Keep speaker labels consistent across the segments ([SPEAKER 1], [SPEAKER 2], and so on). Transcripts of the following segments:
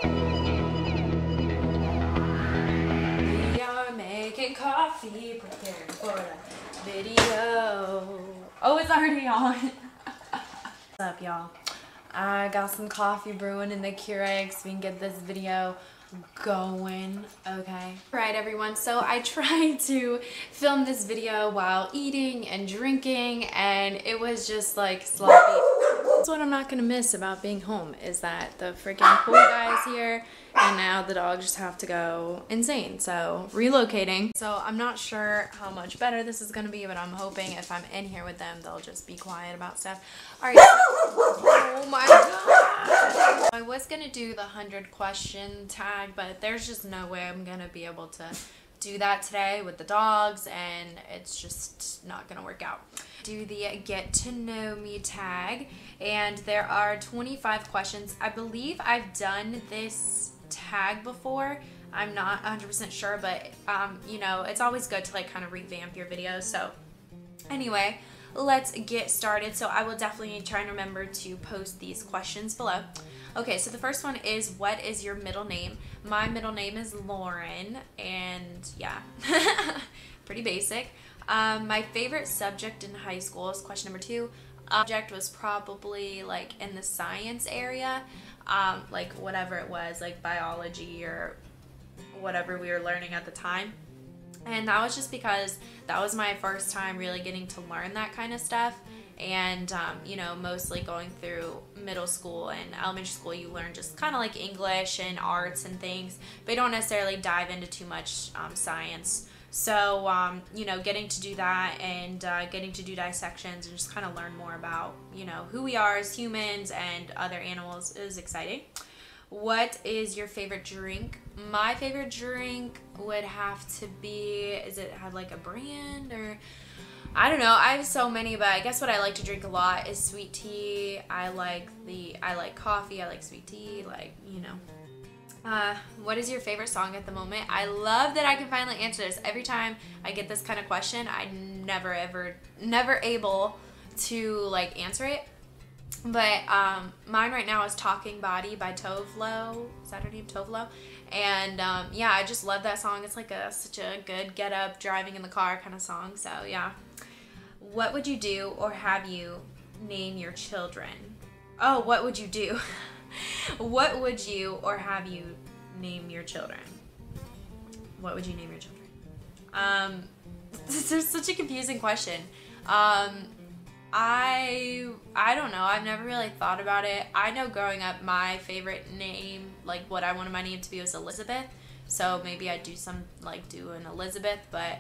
[SPEAKER 1] We are making coffee, preparing for the video. Oh, it's already on. What's up, y'all? I got some coffee brewing in the Keurig so we can get this video going, okay? Alright everyone, so I tried to film this video while eating and drinking and it was just like sloppy. That's what I'm not gonna miss about being home, is that the freaking pool guy's here and now the dogs just have to go insane, so relocating. So I'm not sure how much better this is gonna be, but I'm hoping if I'm in here with them they'll just be quiet about stuff. Alright, oh my god! I was gonna do the 100 question tag, but there's just no way I'm gonna be able to do that today with the dogs, and it's just not gonna work out. Do the get to know me tag, and there are 25 questions. I believe I've done this tag before. I'm not 100% sure, but you know, it's always good to like kind of revamp your videos. So anyway, let's get started. So I will definitely try and remember to post these questions below. Okay, so the first one is, what is your middle name? My middle name is Lauren, and yeah, pretty basic. My favorite subject in high school is question number 2. Subject was probably like in the science area, like whatever it was, like biology or whatever we were learning at the time. And that was just because that was my first time really getting to learn that kind of stuff. And, you know, mostly going through middle school and elementary school, you learn just kind of like English and arts and things, but you don't necessarily dive into too much science. So, you know, getting to do that and getting to do dissections and just kind of learn more about, you know, who we are as humans and other animals is exciting. What is your favorite drink? My favorite drink would have to be, is it have like a brand or, I don't know, I have so many, but I guess what I like to drink a lot is sweet tea. I like coffee, I like sweet tea, like, you know. What is your favorite song at the moment? I love that I can finally answer this. Every time I get this kind of question, I'm never able to like answer it. But mine right now is Talking Body by Tove Lo. Is that her name? Tove Lo? And yeah, I just love that song. It's like such a good get up, driving in the car kind of song. So yeah. What would you do or have you name your children? Oh, what would you do? What would you or have you name your children? What would you name your children? This is such a confusing question. I don't know. I've never really thought about it. I know growing up, my favorite name, like what I wanted my name to be, was Elizabeth. So maybe I'd do an Elizabeth, but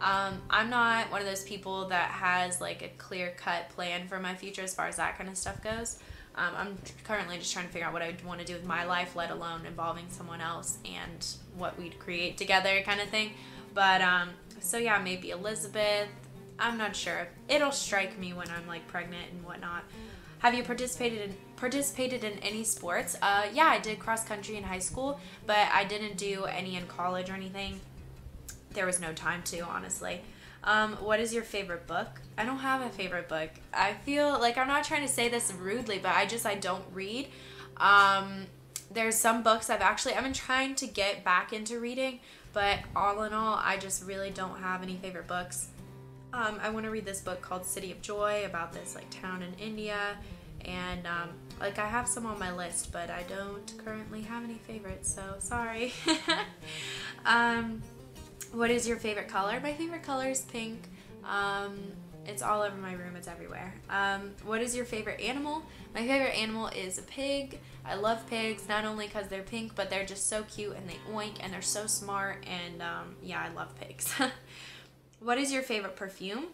[SPEAKER 1] I'm not one of those people that has like a clear-cut plan for my future as far as that kind of stuff goes. I'm currently just trying to figure out what I want to do with my life, let alone involving someone else and what we'd create together kind of thing. But so yeah, maybe Elizabeth. I'm not sure. It'll strike me when I'm like pregnant and whatnot. Have you participated in any sports? Yeah, I did cross country in high school, but I didn't do any in college or anything. There was no time to, honestly. What is your favorite book? I don't have a favorite book. I feel like I'm not trying to say this rudely, but I don't read. There's some books I've been trying to get back into reading, but all in all, I just really don't have any favorite books. I want to read this book called City of Joy about this like town in India, and like I have some on my list, but I don't currently have any favorites, so sorry. What is your favorite color? My favorite color is pink. It's all over my room, it's everywhere. What is your favorite animal? My favorite animal is a pig. I love pigs, not only because they're pink, but they're just so cute and they oink and they're so smart, and yeah, I love pigs. What is your favorite perfume?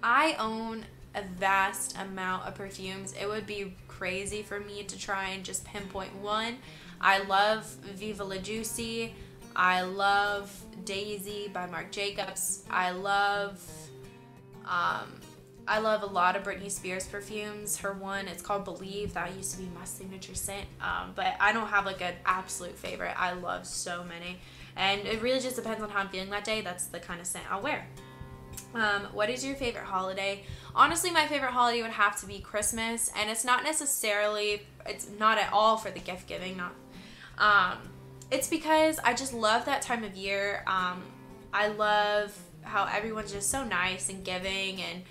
[SPEAKER 1] I own a vast amount of perfumes. It would be crazy for me to try and just pinpoint one. I love Viva La Juicy. I love Daisy by Marc Jacobs. I love a lot of Britney Spears perfumes. Her one, it's called Believe. That used to be my signature scent. But I don't have like an absolute favorite. I love so many. And it really just depends on how I'm feeling that day. That's the kind of scent I'll wear. What is your favorite holiday? Honestly, my favorite holiday would have to be Christmas. And it's not necessarily, it's not at all for the gift giving. It's because I just love that time of year. I love how everyone's just so nice and giving, and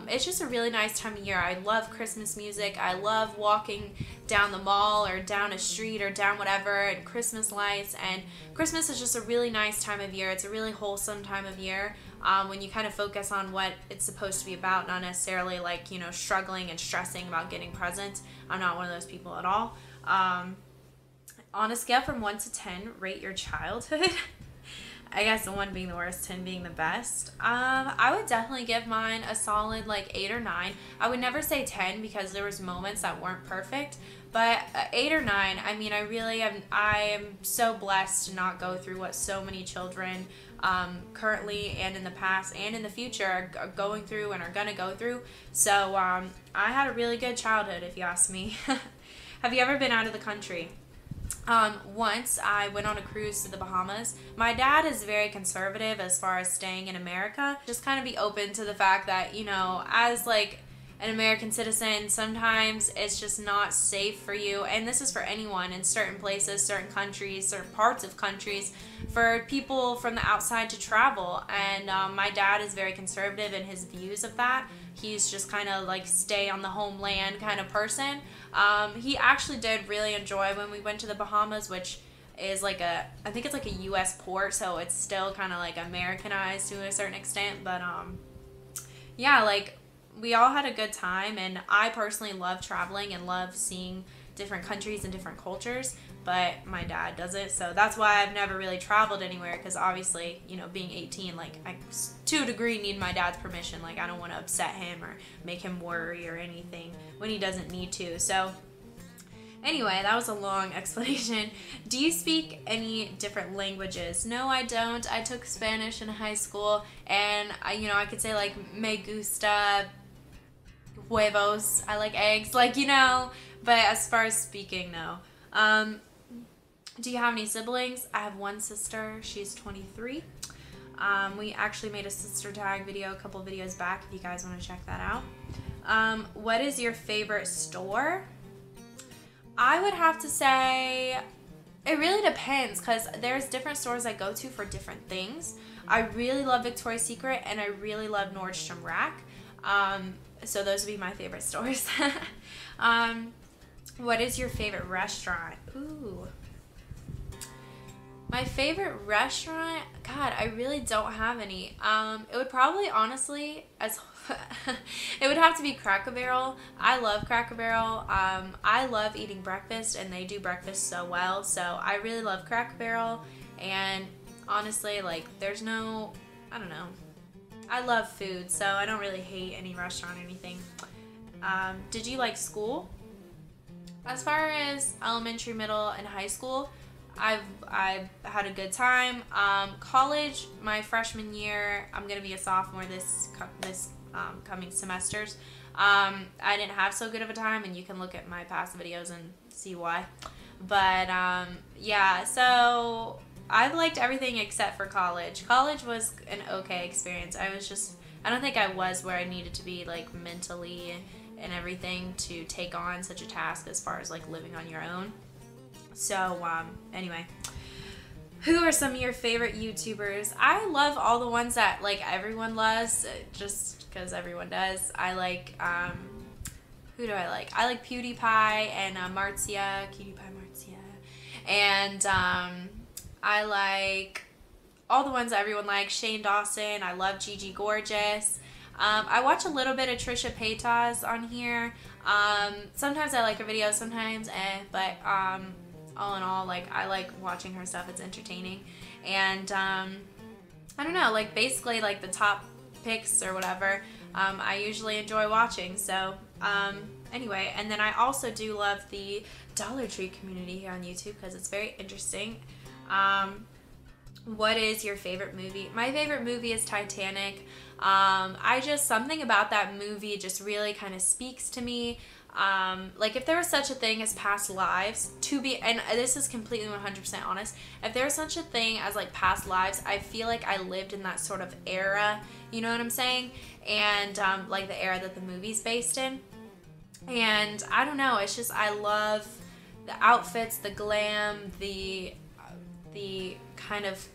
[SPEAKER 1] it's just a really nice time of year. I love Christmas music. I love walking down the mall or down a street or down whatever, and Christmas lights, and Christmas is just a really nice time of year. It's a really wholesome time of year when you kind of focus on what it's supposed to be about, not necessarily like, you know, struggling and stressing about getting presents. I'm not one of those people at all. On a scale from 1 to 10, rate your childhood. I guess 1 being the worst, 10 being the best. I would definitely give mine a solid like 8 or 9. I would never say 10 because there was moments that weren't perfect, but 8 or 9. I mean, I am so blessed to not go through what so many children currently and in the past and in the future are going through and are gonna go through. So I had a really good childhood, if you ask me. Have you ever been out of the country? Once I went on a cruise to the Bahamas. My dad is very conservative as far as staying in America. Just kind of be open to the fact that, you know, as like an American citizen, sometimes it's just not safe for you, and this is for anyone in certain places, certain countries, certain parts of countries, for people from the outside to travel. And my dad is very conservative in his views of that. He's just kind of like stay on the homeland kind of person. He actually did really enjoy when we went to the Bahamas, which is like I think it's like a U.S. port, so it's still kind of like Americanized to a certain extent. But yeah, like we all had a good time, and I personally love traveling and love seeing different countries and different cultures, but my dad doesn't, so that's why I've never really traveled anywhere, because obviously, you know, being 18, like I to a degree need my dad's permission. Like I don't want to upset him or make him worry or anything when he doesn't need to. So anyway, that was a long explanation. Do you speak any different languages? No, I don't. I took Spanish in high school, and I could say like me gusta huevos. I like eggs, like, you know, but as far as speaking, no. Do you have any siblings? I have one sister. She's 23. We actually made a sister tag video a couple videos back if you guys want to check that out. What is your favorite store? I would have to say it really depends, because there's different stores I go to for different things. I really love Victoria's Secret, and I really love Nordstrom Rack. So those would be my favorite stores. What is your favorite restaurant? Ooh. My favorite restaurant? God, I really don't have any. It would probably, honestly, it would have to be Cracker Barrel. I love Cracker Barrel. I love eating breakfast, and they do breakfast so well. So I really love Cracker Barrel. And honestly, like, there's no, I don't know. I love food, so I don't really hate any restaurant or anything. Did you like school? As far as elementary, middle, and high school, I've had a good time. College, my freshman year, I'm gonna be a sophomore this coming semesters. I didn't have so good of a time, and you can look at my past videos and see why. But yeah, so I've liked everything except for college. College was an okay experience. I don't think I was where I needed to be, like, mentally and everything to take on such a task as far as like living on your own. So anyway, who are some of your favorite YouTubers? I love all the ones that like everyone loves, just because everyone does. I like who do I like? I like PewDiePie and Marcia, Cutie Pie Marcia, and I like all the ones that everyone likes. Shane Dawson. I love Gigi Gorgeous. I watch a little bit of Trisha Paytas on here. Sometimes I like her videos, sometimes but all in all, like, I like watching her stuff. It's entertaining. And I don't know, like, basically like the top picks or whatever I usually enjoy watching. So anyway, and then I also do love the Dollar Tree community here on YouTube because it's very interesting. What is your favorite movie? My favorite movie is Titanic. Something about that movie just really kind of speaks to me. Like, if there was such a thing as past lives, and this is completely 100% honest, if there was such a thing as like past lives, I feel like I lived in that sort of era, you know what I'm saying? And like the era that the movie's based in. And I don't know, it's just, I love the outfits, the glam, the kind of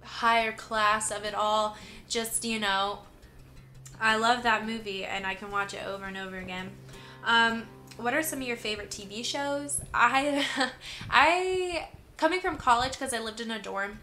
[SPEAKER 1] higher class of it all. Just, you know, I love that movie and I can watch it over and over again. What are some of your favorite TV shows? I coming from college, because I lived in a dorm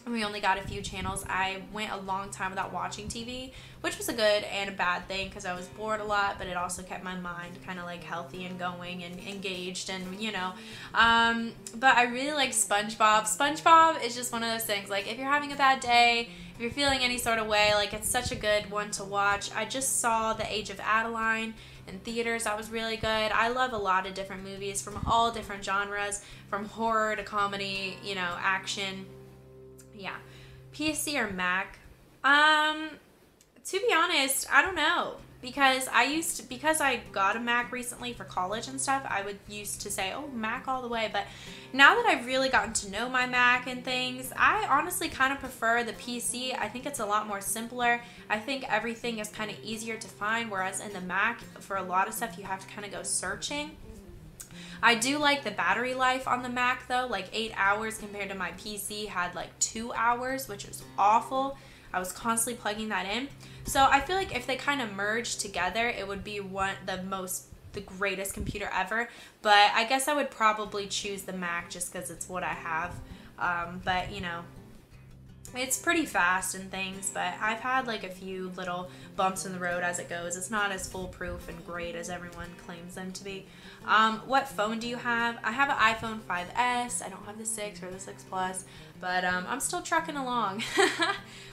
[SPEAKER 1] and we only got a few channels, I went a long time without watching TV, which was a good and a bad thing because I was bored a lot, but it also kept my mind kind of like healthy and going and engaged, and you know. But I really like SpongeBob. SpongeBob is just one of those things, like if you're having a bad day, if you're feeling any sort of way, like it's such a good one to watch. I just saw The Age of Adeline in theaters. That was really good. I love a lot of different movies from all different genres, from horror to comedy, you know, action. Yeah. PC or Mac? To be honest, I don't know, because I got a Mac recently for college and stuff. I used to say, oh, Mac all the way, but now that I've really gotten to know my Mac and things, I honestly kind of prefer the PC. I think it's a lot more simpler. I think everything is kind of easier to find, whereas in the Mac, for a lot of stuff, you have to kind of go searching. I do like the battery life on the Mac though, like 8 hours compared to my PC had like 2 hours, which was awful. I was constantly plugging that in. So I feel like if they kind of merged together, it would be the greatest computer ever. But I guess I would probably choose the Mac just because it's what I have. But you know, it's pretty fast and things, but I've had like a few little bumps in the road as it goes. It's not as foolproof and great as everyone claims them to be. What phone do you have? I have an iPhone 5S. I don't have the 6 or the 6 Plus, but I'm still trucking along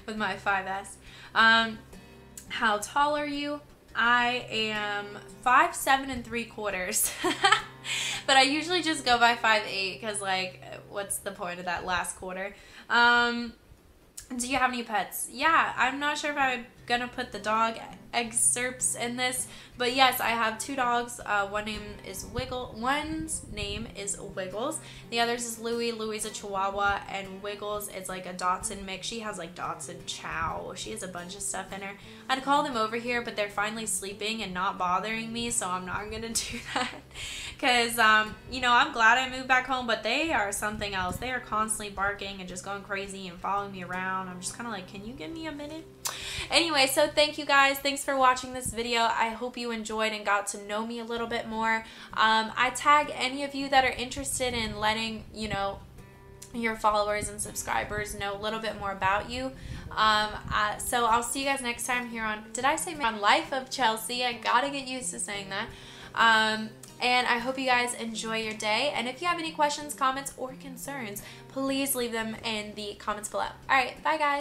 [SPEAKER 1] with my 5S. How tall are you? I am 5'7" and 3/4", but I usually just go by 5'8" because, like, what's the point of that last quarter? Do you have any pets? Yeah, I'm not sure if I'm gonna put the dog excerpts in this, but yes, I have 2 dogs. One's name is Wiggles. The other's is Louie. Louie's a Chihuahua, and Wiggles is like a Dachshund mix. She has like Dachshund Chow. She has a bunch of stuff in her. I'd call them over here, but they're finally sleeping and not bothering me, so I'm not gonna do that. Because, you know, I'm glad I moved back home, but they are something else. They are constantly barking and just going crazy and following me around. I'm just kind of like, can you give me a minute? Anyway, so thank you guys. Thanks for watching this video. I hope you enjoyed and got to know me a little bit more. I tag any of you that are interested in letting, you know, your followers and subscribers know a little bit more about you. So I'll see you guys next time here on, did I say on Life of Chelsey? I gotta get used to saying that. And I hope you guys enjoy your day. And if you have any questions, comments, or concerns, please leave them in the comments below. All right, bye guys.